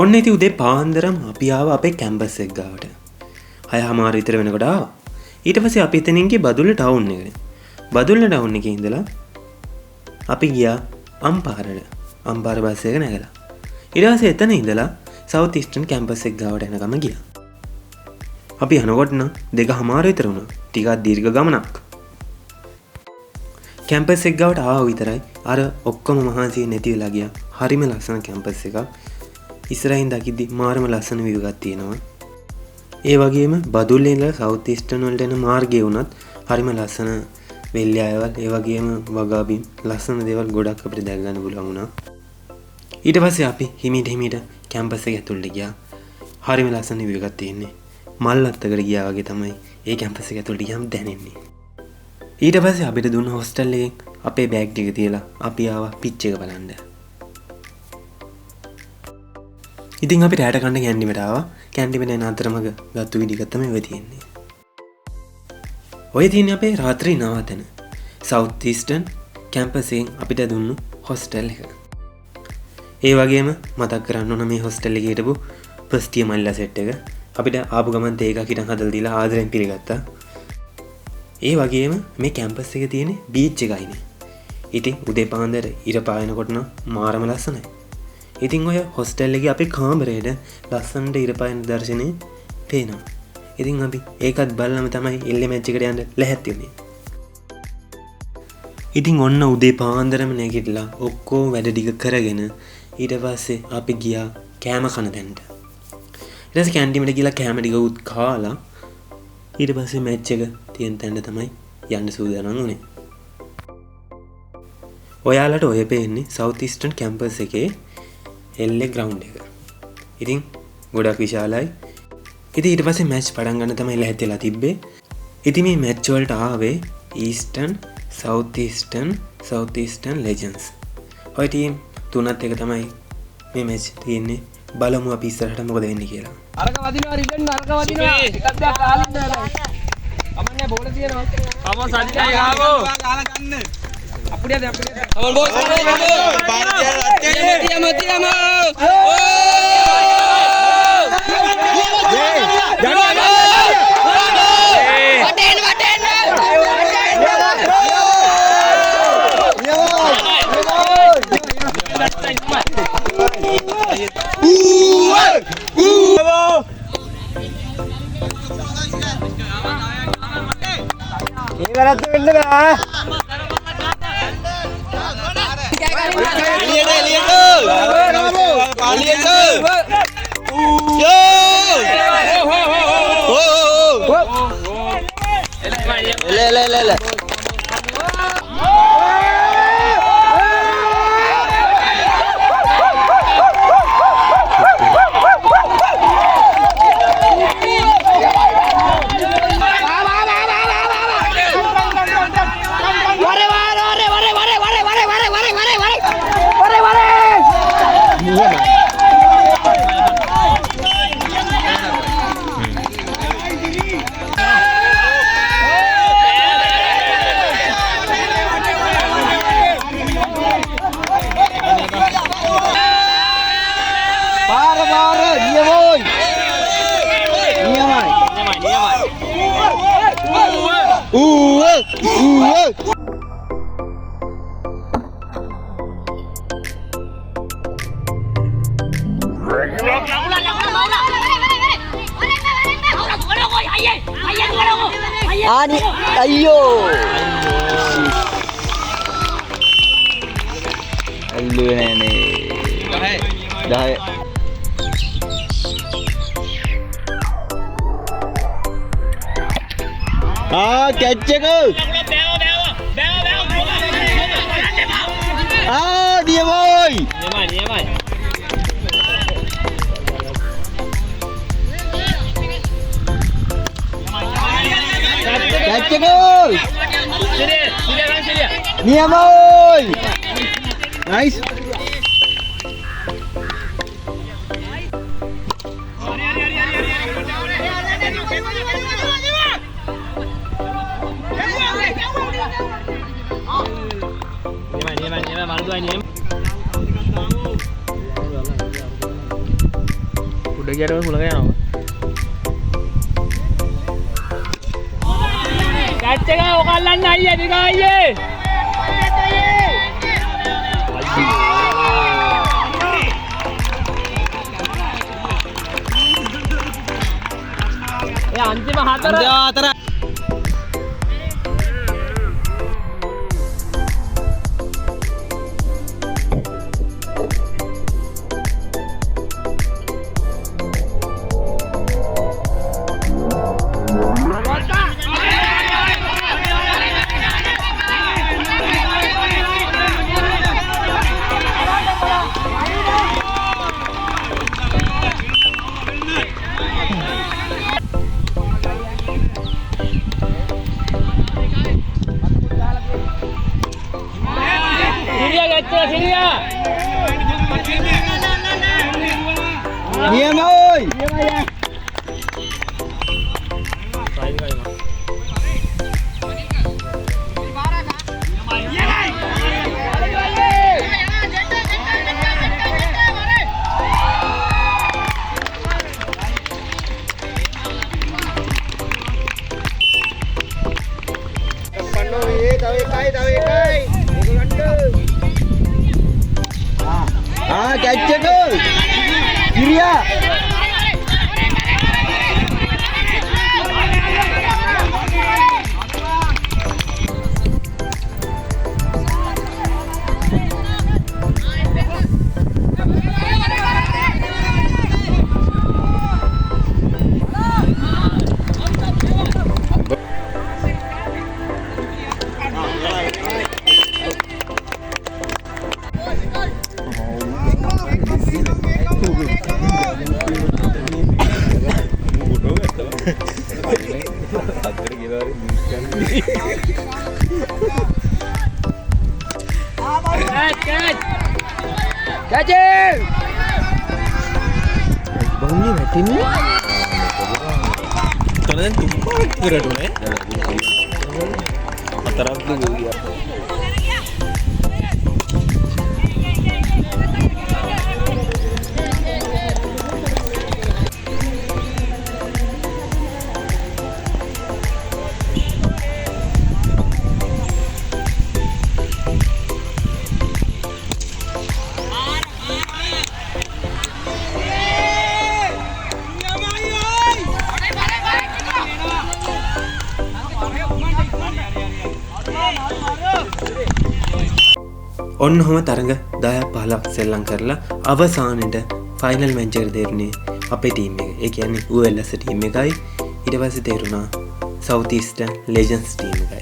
ඔන්න ඉතින් උදේ පාන්දරම අපි ආවා අපේ කැම්පස් එක ගාවට. 6:00 විතර වෙනකොට ආවා. ඊට පස්සේ අපි එතනින් ගියේ බදුල්ල ටවුන් එකට. බදුල්ල ටවුන් එකේ ඉඳලා අපි ගියා අම්පාරට. අම්පාර බස් එක නැගලා. ඊට පස්සේ එතන ඉඳලා සවුත් ඊස්ටර්න් කැම්පස් එක ගාවට යනකම ගියා. අපි යනකොට නම් 2:00 විතර වුණා. ටිකක් දීර්ඝ ගමනක්. කැම්පස් එක ගාවට ආව විතරයි අර ඔක්කොම මහන්සිය නැති වෙලා ගියා. හරිම ලස්සන කැම්පස් එකක්. ඉස්සරහින් දකිද්දි මාරම ලස්සන view එකක් තියෙනවා. ඒ වගේම බදුල්ලේ ඉඳලා සවුත් ඊස්ටර්න් වලට යන මාර්ගය වුණත් හරිම ලස්සන වෙල්ලි අයවල් ඒ වගේම වගාබිම් ලස්සන දේවල් ගොඩක් අපිට දැක ගන්න පුළුවන් වුණා. ඊට පස්සේ අපි හිමීට කැම්පස් එක ඇතුළට ගියා. හරිම ලස්සන view එකක් තියෙන්නේ. මල් අත්තකට ගියා වගේ තමයි ඒ කැම්පස් එක ඇතුළට ගියාම දැනෙන්නේ. ඊට පස්සේ අපිට දුන්න හොස්ටල් එකෙන් අපේ බෑග් ටික තියලා අපි ආවා පිච් එක බලන්න. ඉතින් අපි රැට කන්න කැන්ඩිමට ආවා. කැන්ඩිමට එන අතරමඟ ගත්තු විඩිය තමයි ඔය තියෙන්නේ. ඔය තියෙන්නේ අපේ රාත්‍රී නවාතැන. සවුත් ඊස්ටර්න් කැම්පස් එකෙන් අපිට දුන්නු හොස්ටල් එක. ඒ වගේම මතක් කරන්න ඕන මේ හොස්ටල් එකේ හිටපු ෆස්ට් ඉයර් මල්ලා සෙට් එක අපිට ආපු ගමන් තේ එකක් හිටන් හදලා දීලා ආදරෙන් පිළිගත්තා. ඒ වගේම මේ කැම්පස් එකේ තියෙන බීච් එකයිනේ. ඉතින් උදේ පාන්දර ඉර පායනකොට නම් මාරම ලස්සනයි. ඉතින් ඔය හොස්ටල් එකේ අපේ කාමරේට ලස්සනට ඉර පායන දර්ශනේ පේනවා. ඉතින් අපි ඒකත් බලලම තමයි එල්ලේ මැච් එකට යන්න ලැහැත්ති වුනේ. ඉතින් ඔන්න උදේ පාන්දරම නැගිටලා ඔක්කොම වැඩ ටික කරගෙන ඊට පස්සේ අපි ගියා කෑම කන තැනට. ඊට පස්සේ කැන්ටිමට ගිහලා කෑම ටික උත් කාලා ඊට පස්සේ මැච් එක තියෙන තැනට තමයි යන්න සූදානම් වුනේ. ඔයාලට ඔය පේන්නේ සවුත් ඊස්ටර්න් කැම්පස් එකේ එල්ලේ ග්‍රවුන්ඩ් එක. ඉතින් ගොඩක් විශාලයි. ඉතින් ඊට පස්සේ මැච් පටන් ගන්න තමයි ලැහැත්තිලා තිබ්බේ. ඉතින් මේ මැච් වලට ආවේ ඊස්ටර්න්, සවුත් ඊස්ටර්න් ලෙජන්ඩ්ස්. ඔය ටීම් තුනත් එක තමයි මේ මැච් තියෙන්නේ. බලමු අපි ඉස්සරහට මොකද වෙන්නේ කියලා. අරක වදිනවා රිදෙන්න අරක වදිනවා. ටිකක් දෙයක් කාලින්න නෑ. අමන්නේ බෝල තියෙනවා. අම සල්ලි ගාවෝ. ගාලා ගන්න. අපුඩියද අපුඩියද. අවල් බෝස්. තියම. ඒකරත් වෙන්න බෑ. Ani, ayo. Alu nenek. Dah. Ah, catch ko. Ah, dia boy. Dia. Catch goal! Sini. Nia boy! Nice. Ni mana malu ni. උඩ ගියට හුලඟ යනවා. කැච් එක ඔකල්ලන්න අයියේ දිග අයියේ. ඒ අන්තිම හතර. නියම ඔයි. කැච් එක ගිරියා. බංගි වැටෙන්නේ. තනෙන් තුම්පක් කරටුනේ. අතරක් දුවියා. ඔන්න හොම තරඟ 10-15ක් සෙල්ලම් කරලා අවසානයේ ෆයිනල් මැච් එක දෙන්නේ අපේ ටීම් එක. ඒ කියන්නේ ULS ටීම් එකයි. ඊට පස්සේ තේරුණා South Eastern Legends ටීම් එකයි.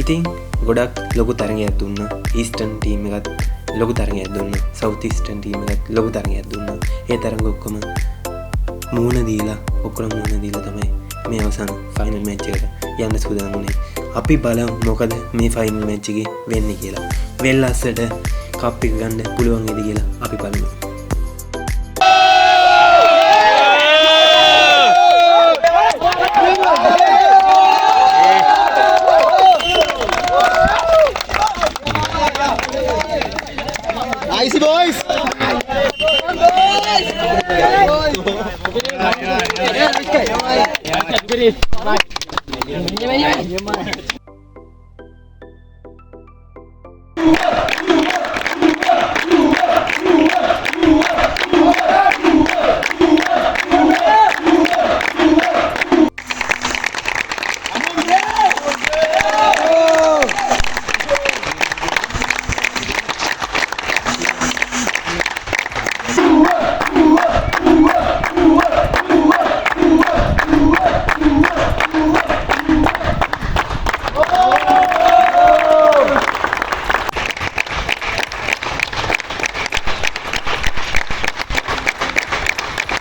ඉතින් ගොඩක් ලොකු තරඟයක් දුන්නා. Eastern ටීම් එකත් ලොකු තරඟයක් දුන්නා. South Eastern ටීම් එකත් ලොකු තරඟයක් දුන්නා. ඒ තරඟ ඔක්කොම මූණ දීලා තමයි මේ අවසාන ෆයිනල් මැච් එකට යන්න සූදානම් වුණේ. අපි බලමු මොකද මේ ෆයිනල් මැච් එකේ වෙන්නේ කියලා. වෙල්ලස්සට කප් එක ගන්න පුළුවන් වේද කියලා අපි බලමු. Nice boys.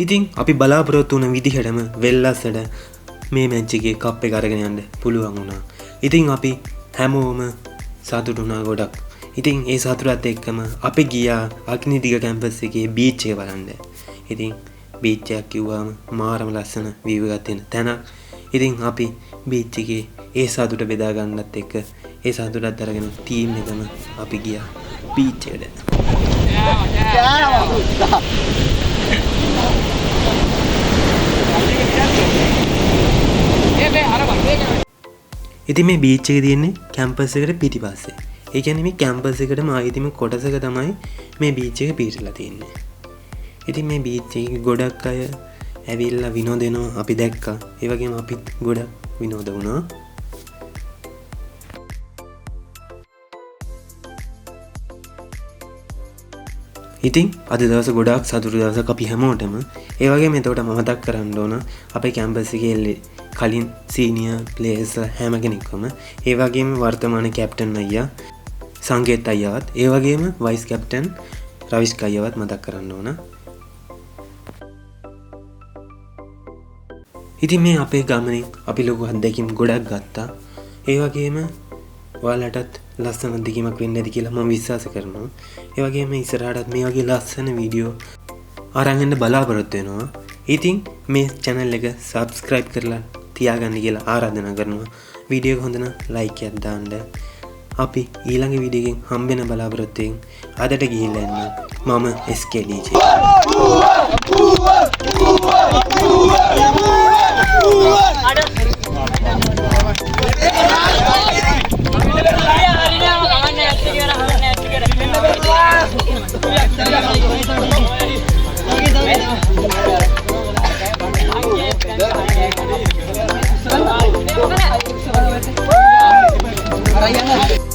ඉතින් අපි බලාපොරොත්තු වුණ විදිහටම වෙල්ලස්සට මේ මැච් එකේ කප් එක අරගෙන යන්න පුළුවන් වුණා. ඉතින් අපි හැමෝම සතුටු වුණා ගොඩක්. ඉතින් ඒ සතුටත් එක්කම අපි ගියා අග්නිදිග කැම්පස් එකේ බීච් එක බලන්න. ඉතින් බීච් එක කිව්වම මාරම ලස්සන view එකක් තියෙන තැනක්. ඉතින් අපි බීච් එකේ ඒ සතුට බෙදා ගන්නත් එක්ක ඒ සතුටත් අරගෙන ටීම් එකම අපි ගියා බීච් එකට. ඉතින් මේ බීච් එක තියෙන්නේ කැම්පස් එකට පිටිපස්සේ. ඒ කියන්නේ මේ කැම්පස් එකටම ආයෙදිම කොටසක තමයි මේ බීච් එක පිහිටලා තියෙන්නේ. ඉතින් මේ බීච් එකේ ගොඩක් අය ඇවිල්ලා විනෝදෙනවා අපි දැක්කා. ඒ වගේම අපිත් ගොඩක් විනෝද වුණා. ඉතින් අද දවස ගොඩක් සතුටු දවසක් අපි හැමෝටම. ඒ වගේම එතකොට මතක් කරන්න ඕන අපේ කැම්පස් එකේ කලින් සීනියර් ප්ලේයර්ස් හැම කෙනෙක්වම, ඒ වගේම වර්තමාන කැප්ටන් අයියා සංකේත් අයියාවත්, ඒ වගේම වයිස් කැප්ටන් රවිෂ් අයියාවත් මතක් කරන්න ඕන. ඉතින් මේ අපේ ගමනින් අපි ලොකු අත්දැකීම් ගොඩක් ගත්තා. ඒ වගේම ඔයාලටත් ලස්සන අත්දැකීමක් වෙන්න ඇති කියලා මම විශ්වාස කරනවා. ඒ වගේම ඉස්සරහටත් මේ වගේ ලස්සන වීඩියෝ අරන් එන්න බලාපොරොත්තු වෙනවා. ඉතින් මේ channel එක subscribe කරලා තියාගන්න කියලා ආරාධනා කරනවා. වීඩියෝ එක හොඳ නම් like එකක් දාන්න. අපි ඊළඟ වීඩියෝ එකෙන් හම්බෙන බලාපොරොත්තුෙන් අදට ගිහිල්ලා එන්න. මම SK DJ. Rayana.